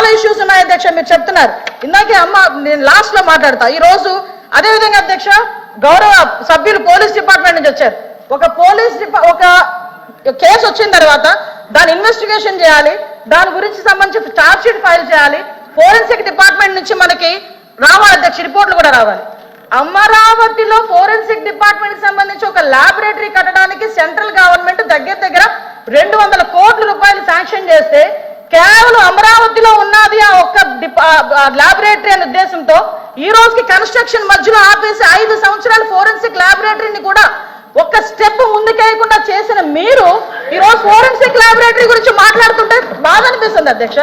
చాలా ఇష్యూస్ ఉన్నాయి అధ్యక్ష. మీరు చెప్తున్నారు ఇందాకే అమ్మ, నేను లాస్ట్ లో మాట్లాడతా. ఈ రోజు అదే విధంగా అధ్యక్ష, గౌరవ సభ్యులు పోలీస్ డిపార్ట్మెంట్ నుంచి వచ్చారు. ఒక కేసు వచ్చిన తర్వాత దాని ఇన్వెస్టిగేషన్ చేయాలి, దాని గురించి సంబంధించి ఛార్జ్ షీట్ ఫైల్ చేయాలి, ఫోరెన్సిక్ డిపార్ట్మెంట్ నుంచి మనకి రావాలి అధ్యక్ష, రిపోర్ట్లు కూడా రావాలి. అమరావతిలో ఫోరెన్సిక్ డిపార్ట్మెంట్ సంబంధించి ఒక ల్యాబొరేటరీ కట్టడానికి సెంట్రల్ గవర్నమెంట్ దగ్గర 200 కోట్ల రూపాయలు శాంక్షన్ చేస్తే కేవలం అమరావతిలో ఉన్నది ఆ ఒక్క ల్యాబొరేటరీ అనే ఉద్దేశంతో ఈ రోజుకి కన్స్ట్రక్షన్ మధ్యలో ఆపేసి 5 సంవత్సరాల ఫోరెన్సిక్ ల్యాబొరేటరీని కూడా ఒక్క స్టెప్ ముందుకేయకుండా చేసిన మీరు ఈ రోజు ఫోరెన్సిక్ ల్యాబొరేటరీ గురించి మాట్లాడుతుంటే బాధ అనిపిస్తుంది అధ్యక్ష.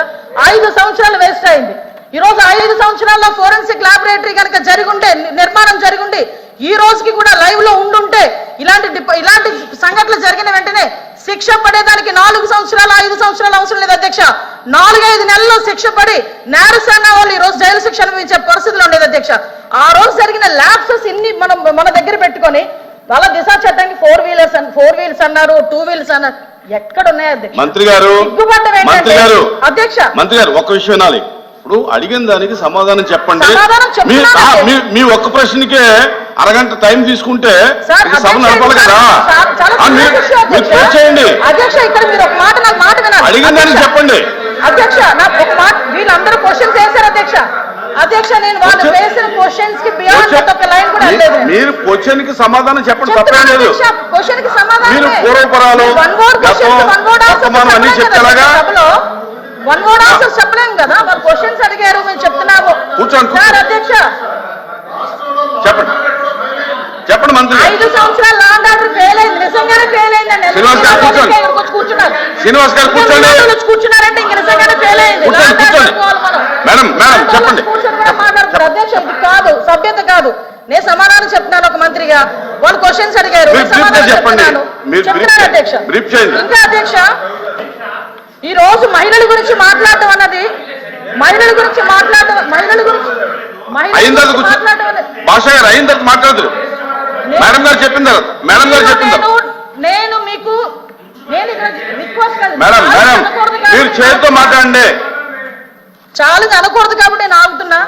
5 సంవత్సరాలు వేస్ట్ అయింది. ఈ రోజు 5 సంవత్సరాల్లో ఫోరెన్సిక్ ల్యాబొరేటరీ కనుక జరిగుంటే, నిర్మాణం జరిగుంటే, ఈ రోజుకి కూడా లైవ్ లో ఉండుంటే ఇలాంటి సంఘటనలు జరిగిన వెంటనే శిక్ష పడేదానికి 4 సంవత్సరాలు 5 సంవత్సరాలు అవసరం లేదు అధ్యక్ష. 4-5 నెలల్లో శిక్ష పడి నేరస్తున్న వాళ్ళు ఈ రోజు జైలు శిక్ష అనుభవించే పరిస్థితిలో ఉండేది అధ్యక్ష. ఆ రోజు జరిగిన ల్యాప్సెస్ ఇన్ని మన దగ్గర పెట్టుకొని వాళ్ళ దిశ చట్టానికి 4 వీలర్స్ అన్నారు, 2 వీలర్స్ అన్నారు. ఎక్కడ ఉన్నాయి అధ్యక్ష? మంత్రి గారు అధ్యక్ష, మంత్రి గారు ఒక విషయం వినాలి. ఇప్పుడు అడిగిన దానికి సమాధానం చెప్పండి. మీ ఒక్క ప్రశ్నకే అరగంట టైం తీసుకుంటే సభ నడపాలి కదా. మీరు చేయండి. అధ్యక్ష, ఇక్కడ మీరు ఒక మాట నాకు మాట వినాలి. అడిగిన దానికి చెప్పండి అధ్యక్ష. నాకు ఒక మాట, వీళ్ళందరూ క్వశ్చన్స్ వేశారు అధ్యక్ష. అధ్యక్ష, నేను వాళ్ళు వేసిన క్వశ్చన్స్ కి బియాండ్ ఒక లైన్ కూడా లేదు. మీరు క్వశ్చన్ కి సమాధానం చెప్పండి, తప్పలేదు. క్వశ్చన్ కి సమాధానం మీరు పూర్వపరాలు అన్ని చెప్తారా? 1 word ఆన్సర్ చెప్పలేం కదా. వాళ్ళు క్వశ్చన్స్ అడిగారు, మేము చెప్తున్నాము. కూర్చోండి అధ్యక్ష, చెప్పండి మంత్రి. 5 సంవత్సరాలు లా అండ్ ఆర్డర్ ఫెయిల్ అయింది, నిజంగానే ఫెయిల్ అయిందండి. శ్రీనివాస్ గారు కూర్చోండి. శ్రీనివాస్ గారు కూర్చున్నారంటే ఇంక నిజంగానే ఫెయిల్ అయింది. మేడం చెప్పండి. మాట్లాడుతారు అధ్యక్ష, ఇది కాదు, సభ్యత కాదు. నేను సమాధానం చెప్తున్నాను ఒక మంత్రిగా. వాళ్ళు క్వశ్చన్స్ అడిగారు, చెప్తున్నాను అధ్యక్ష. ఇంకా అధ్యక్ష, ఈ రోజు మహిళల గురించి మాట్లాడటం అన్నది, మహిళల గురించి మాట్లాడటం మాట్లాడదు. మేడం గారు చెప్పింది. నేను మీకు రిక్వెస్ట్ మేడం మీరు చేతితో మాట్లాడండి. చాలా అనకూడదు కాబట్టి నేను ఆగుతున్నా.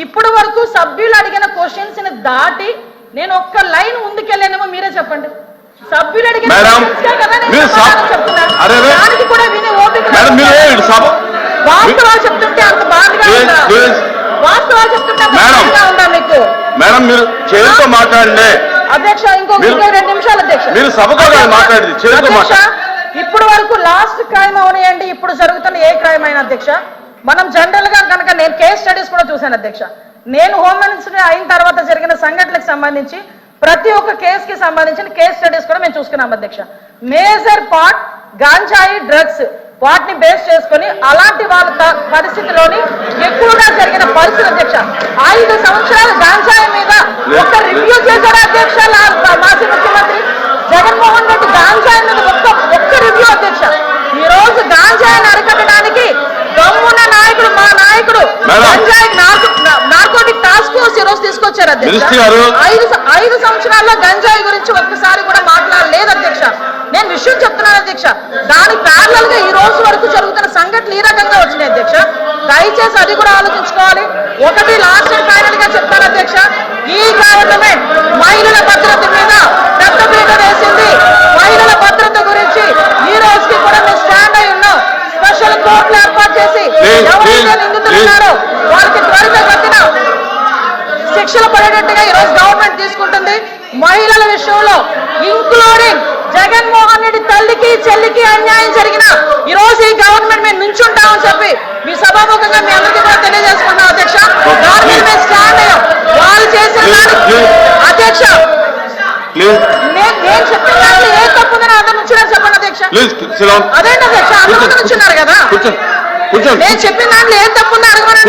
ఇప్పటి వరకు సభ్యులు అడిగిన క్వశ్చన్స్ ని దాటి నేను ఒక్క లైన్ ముందుకెళ్ళానేమో మీరే చెప్పండి. సభ్యులు అడిగిన దానికి కూడా వినే ఓపిక, వాస్తవాలు చెప్తుంటే అంత బాధగా ఉందా? వాస్తవాలు చెప్తుంటే బాధగా ఉందా మీకు? మేడం మీరు చేతితో మాట్లాడండి అధ్యక్ష. ఇంకొక 2 నిమిషాలు అధ్యక్ష. మీరు సభతో మాట్లాడండి, చేతితో మాట్లాడండి. ఇప్పటి వరకు లాస్ట్ క్రైమ్ అవనియండి, ఇప్పుడు జరుగుతున్న ఏ క్రైమ్ అయినా అధ్యక్ష, మనం జనరల్ గా కనుక, నేను కేస్ స్టడీస్ కూడా చూశాను అధ్యక్ష. నేను హోమ్ మినిస్టర్ అయిన తర్వాత జరిగిన సంఘటనలకు సంబంధించి ప్రతి ఒక్క కేసుకి సంబంధించిన కేస్ స్టడీస్ కూడా మేము చూసుకున్నాం అధ్యక్ష. మేజర్ పార్ట్ గాంజాయి, డ్రగ్స్, వాటిని బేస్ చేసుకుని అలాంటి వాళ్ళ పరిస్థితిలోని ఎక్కువగా జరిగిన పరిస్థితి అధ్యక్ష. 5 సంవత్సరాలు గాంజాయి మీద ఒక్క రివ్యూ చేశారు అధ్యక్ష మాజీ ముఖ్యమంత్రి జగన్మోహన్ రెడ్డి. గాంజాయి మీద ఒక్క రివ్యూ అధ్యక్ష. ఈ రోజు గాంజాయిని అరికట్టడానికి దమ్మున్న నాయకుడు, మా నాయకుడు గంజాయి నార్కోటిక్ టాస్క్ ఫోర్స్ ఈ రోజు తీసుకొచ్చారు అధ్యక్ష. 5 సంవత్సరాల్లో గంజాయి గురించి ఒక్కసారి కూడా మాట్లాడలేదు అధ్యక్ష. నేను విషయం చెప్తున్నాను అధ్యక్ష. దాని ప్యారలల్ గా ఈ రోజు వరకు జరుగుతున్న సంఘటనలు ఈ రకంగా వచ్చినాయి అధ్యక్ష. దయచేసి అది కూడా ఆలోచించుకోవాలి. ఒకటి లాస్ట్ అండ్ ఫైనల్ గా చెప్తాను అధ్యక్ష, ఈ గవర్నమెంట్ మహిళల భద్రత మీద పెద్ద పీట వేసింది. మహిళల భద్రత గురించి ఈ రోజుకి కూడా మేము స్టాండ్ అయి ఉన్నాం. స్పెషల్ కోర్టులు ఏర్పాటు చేసి ఎవరైతే నిందితులు ఉన్నారో వాళ్ళకి త్వరితగతిన శిక్షలు పడేటట్టుగా ఈ రోజు గవర్నమెంట్ తీసుకుంటుంది. మహిళల విషయంలో ఇంక్లూడింగ్ జగన్మోహన్ రెడ్డి తల్లికి చెల్లికి అన్యాయం జరిగిన ఈ రోజు ఈ గవర్నమెంట్ మేము నుంచుంటామని చెప్పి మీ సభాముఖంగా మీ అందరికీ కూడా తెలియజేసుకున్నాం అధ్యక్ష. దాని మీద మేము స్టాండ్ అయ్యాం. వాళ్ళు చేసిన అధ్యక్ష, నేను చెప్పిన దాంట్లో ఏ తప్పుందని అందరు నుంచున్నారు చెప్పండి అధ్యక్ష. అదేంటి అధ్యక్ష, అందరూ నుంచున్నారు కదా. నేను చెప్పిన దాంట్లో ఏ తప్పుందో అడగమని.